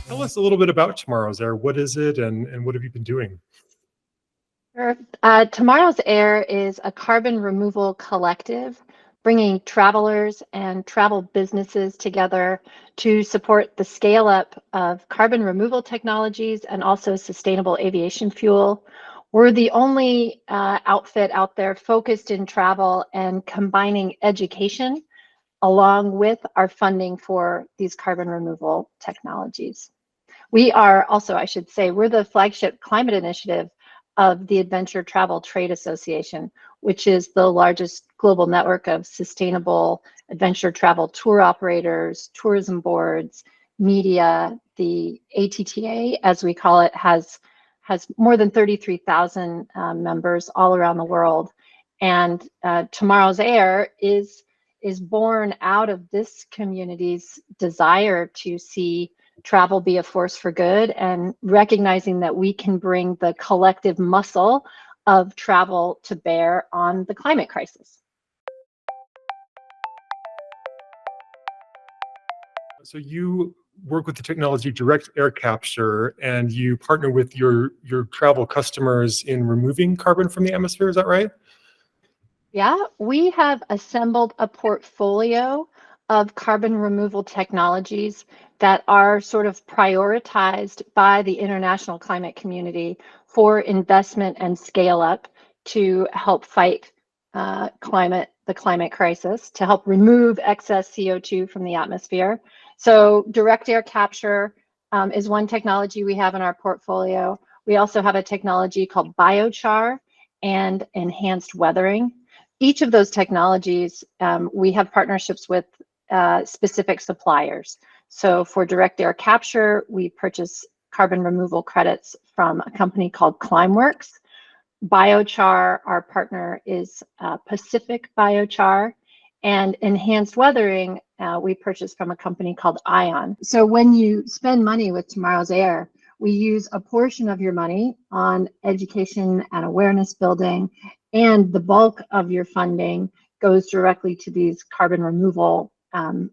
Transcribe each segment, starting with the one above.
Tell us a little bit about Tomorrow's Air. What is it, and what have you been doing? Sure. Tomorrow's Air is a carbon removal collective bringing travelers and travel businesses together to support the scale up of carbon removal technologies and also sustainable aviation fuel. We're the only outfit out there focused in travel and combining education along with our funding for these carbon removal technologies. We are also, I should say, we're the flagship climate initiative of the Adventure Travel Trade Association, which is the largest global network of sustainable adventure travel tour operators, tourism boards, media. The ATTA, as we call it, has more than 33,000 members all around the world. And Tomorrow's Air is born out of this community's desire to see travel be a force for good and recognizing that we can bring the collective muscle of travel to bear on the climate crisis. So you work with the technology direct air capture, and you partner with your travel customers in removing carbon from the atmosphere. Is that right? Yeah, we have assembled a portfolio of carbon removal technologies that are sort of prioritized by the international climate community for investment and scale up to help fight the climate crisis, to help remove excess CO2 from the atmosphere. So direct air capture is one technology we have in our portfolio. We also have a technology called biochar and enhanced weathering. Each of those technologies, we have partnerships with specific suppliers. So for direct air capture, we purchase carbon removal credits from a company called Climeworks. Biochar, our partner is Pacific Biochar, and enhanced weathering, we purchase from a company called Ion. So when you spend money with Tomorrow's Air, we use a portion of your money on education and awareness building, and the bulk of your funding goes directly to these carbon removal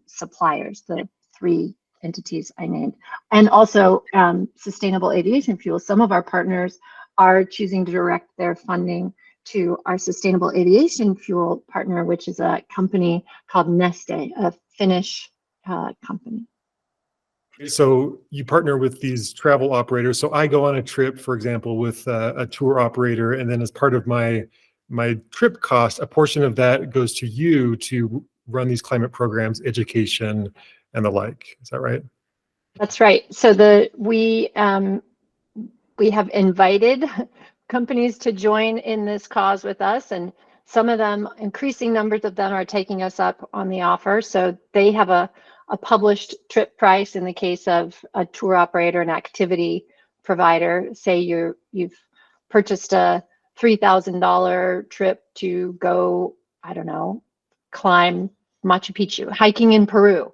suppliers, the three entities I named, and also sustainable aviation fuel. Some of our partners are choosing to direct their funding to our sustainable aviation fuel partner, which is a company called Neste, a Finnish company. So you partner with these travel operators. So I go on a trip, for example, with a tour operator, and then as part of my trip cost, a portion of that goes to you to run these climate programs, education, and the like. Is that right? That's right. So we have invited companies to join in this cause with us, and some of them, increasing numbers of them, are taking us up on the offer. So they have a published trip price in the case of a tour operator, an activity provider. Say you've purchased a $3,000 trip to go, I don't know, climb Machu Picchu, hiking in Peru.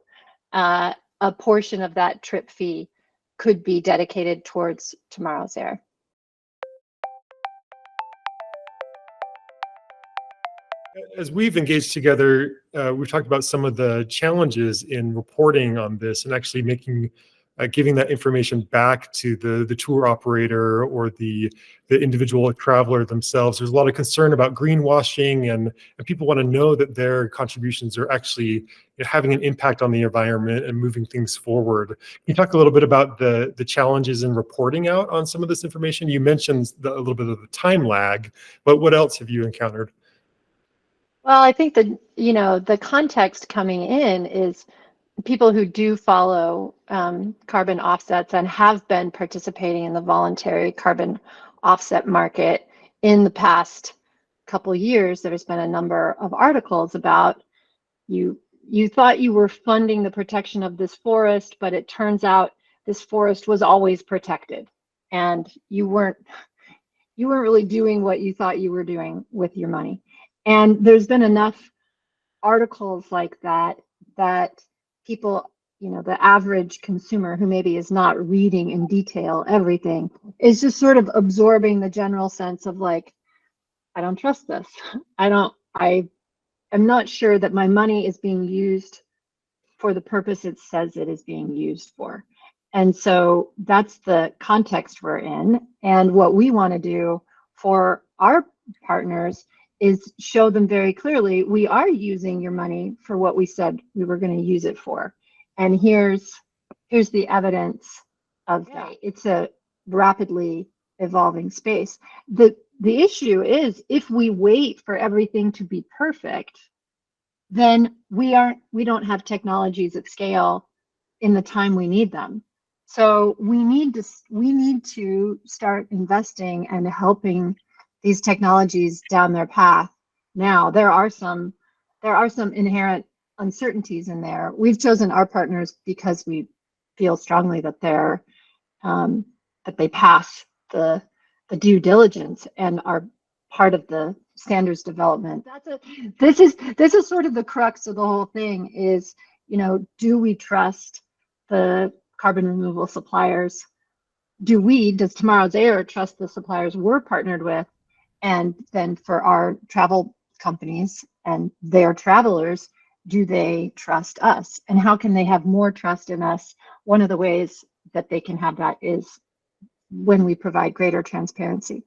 A portion of that trip fee could be dedicated towards Tomorrow's Air. As we've engaged together, we've talked about some of the challenges in reporting on this and actually giving that information back to the tour operator or the individual traveler themselves. There's a lot of concern about greenwashing, and people want to know that their contributions are actually having an impact on the environment and moving things forward. Can you talk a little bit about the challenges in reporting out on some of this information? You mentioned a little bit of the time lag, but what else have you encountered? Well, I think the context coming in is people who do follow carbon offsets and have been participating in the voluntary carbon offset market in the past couple of years. There's been a number of articles about you thought you were funding the protection of this forest, but it turns out this forest was always protected, and you weren't really doing what you thought you were doing with your money. And there's been enough articles like that people, the average consumer who maybe is not reading in detail everything, is just sort of absorbing the general sense of like, I don't trust this. I'm not sure that my money is being used for the purpose it says it is being used for. And so that's the context we're in. And what we want to do for our partners is show them very clearly, we are using your money for what we said we were going to use it for. And here's the evidence of that. It's a rapidly evolving space. The issue is, if we wait for everything to be perfect, then we don't have technologies at scale in the time we need them. So we need to start investing and helping these technologies down their path. Now, there are some inherent uncertainties in there. We've chosen our partners because we feel strongly that that they pass the due diligence and are part of the standards development. This is sort of the crux of the whole thing is, do we trust the carbon removal suppliers? Does Tomorrow's Air trust the suppliers we're partnered with? And then for our travel companies and their travelers, do they trust us? And how can they have more trust in us? One of the ways that they can have that is when we provide greater transparency.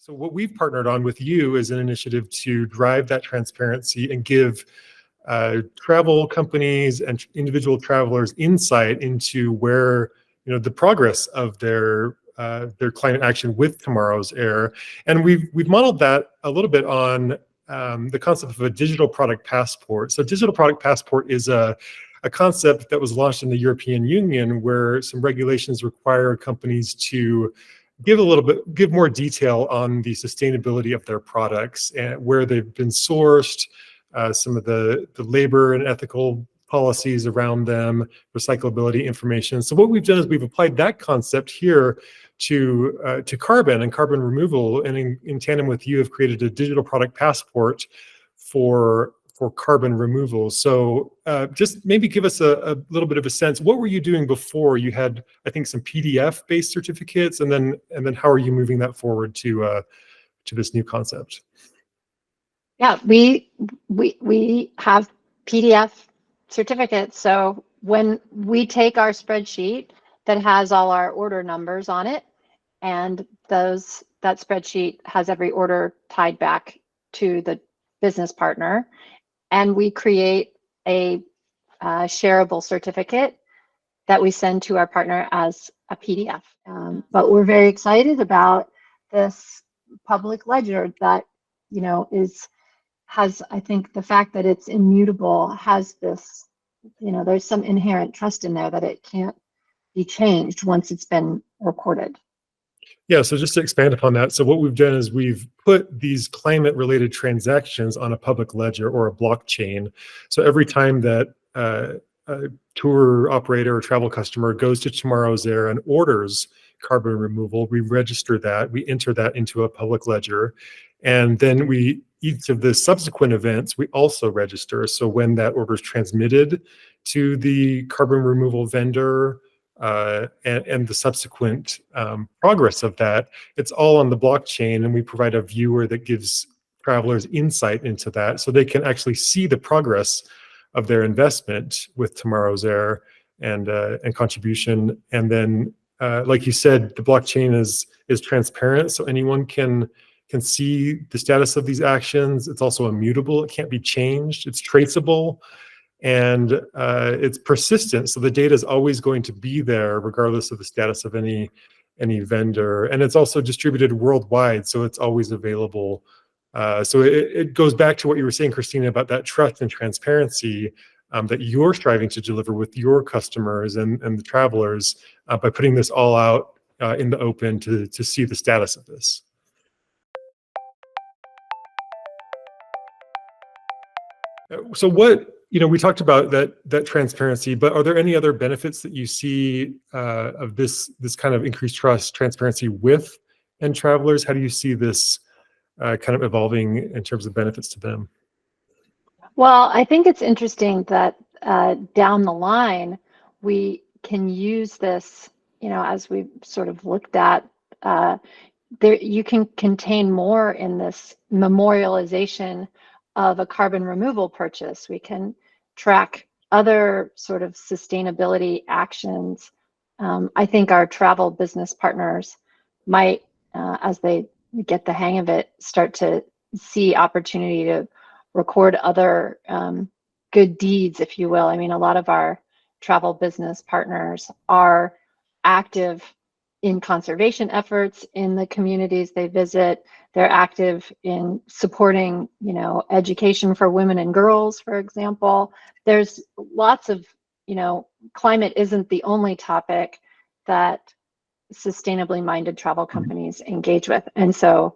So what we've partnered on with you is an initiative to drive that transparency and give travel companies and individual travelers insight into where the progress of their climate action with Tomorrow's Air. And we've modeled that a little bit on the concept of a digital product passport. So digital product passport is a concept that was launched in the European Union, where some regulations require companies to give more detail on the sustainability of their products and where they've been sourced, some of the labor and ethical policies around them, recyclability information. So what we've done is we've applied that concept here to carbon and carbon removal, and in tandem with you have created a digital product passport for carbon removal. So just maybe give us a little bit of a sense. What were you doing before? You had, I think, some PDF-based certificates, and then how are you moving that forward to this new concept? Yeah, we have PDF certificates. So when we take our spreadsheet that has all our order numbers on it, and that spreadsheet has every order tied back to the business partner, and we create a shareable certificate that we send to our partner as a PDF. But we're very excited about this public ledger that has, I think, the fact that it's immutable has this, there's some inherent trust in there that it can't be changed once it's been recorded. Yeah, so just to expand upon that, so what we've done is we've put these climate-related transactions on a public ledger or a blockchain. So every time that a tour operator or travel customer goes to Tomorrow's Air and orders carbon removal, we register that, we enter that into a public ledger, and then each of the subsequent events, we also register. So when that order is transmitted to the carbon removal vendor, and the subsequent progress of that, it's all on the blockchain, and we provide a viewer that gives travelers insight into that so they can actually see the progress of their investment with Tomorrow's Air and contribution. And then, like you said, the blockchain is transparent, so anyone can see the status of these actions. It's also immutable; it can't be changed. It's traceable. And it's persistent, so the data is always going to be there regardless of the status of any vendor. And it's also distributed worldwide, so it's always available. So it goes back to what you were saying, Christina, about that trust and transparency that you're striving to deliver with your customers and the travelers by putting this all out in the open to see the status of this. So we talked about that transparency, but are there any other benefits that you see of this kind of increased trust, transparency with end travelers? How do you see this kind of evolving in terms of benefits to them? Well, I think it's interesting that down the line, we can use this, as we sort of looked at, you can contain more in this memorialization of a carbon removal purchase. We can track other sort of sustainability actions, I think our travel business partners might, as they get the hang of it, start to see opportunity to record other good deeds, if you will. I mean, a lot of our travel business partners are active in conservation efforts in the communities they visit. They're active in supporting, you know, education for women and girls, for example. There's lots of, you know, climate isn't the only topic that sustainably minded travel companies engage with. And so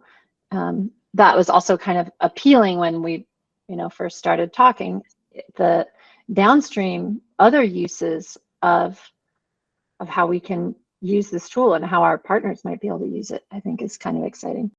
that was also kind of appealing when we, you know, first started talking. The downstream other uses of how we can use this tool and how our partners might be able to use it, I think is kind of exciting.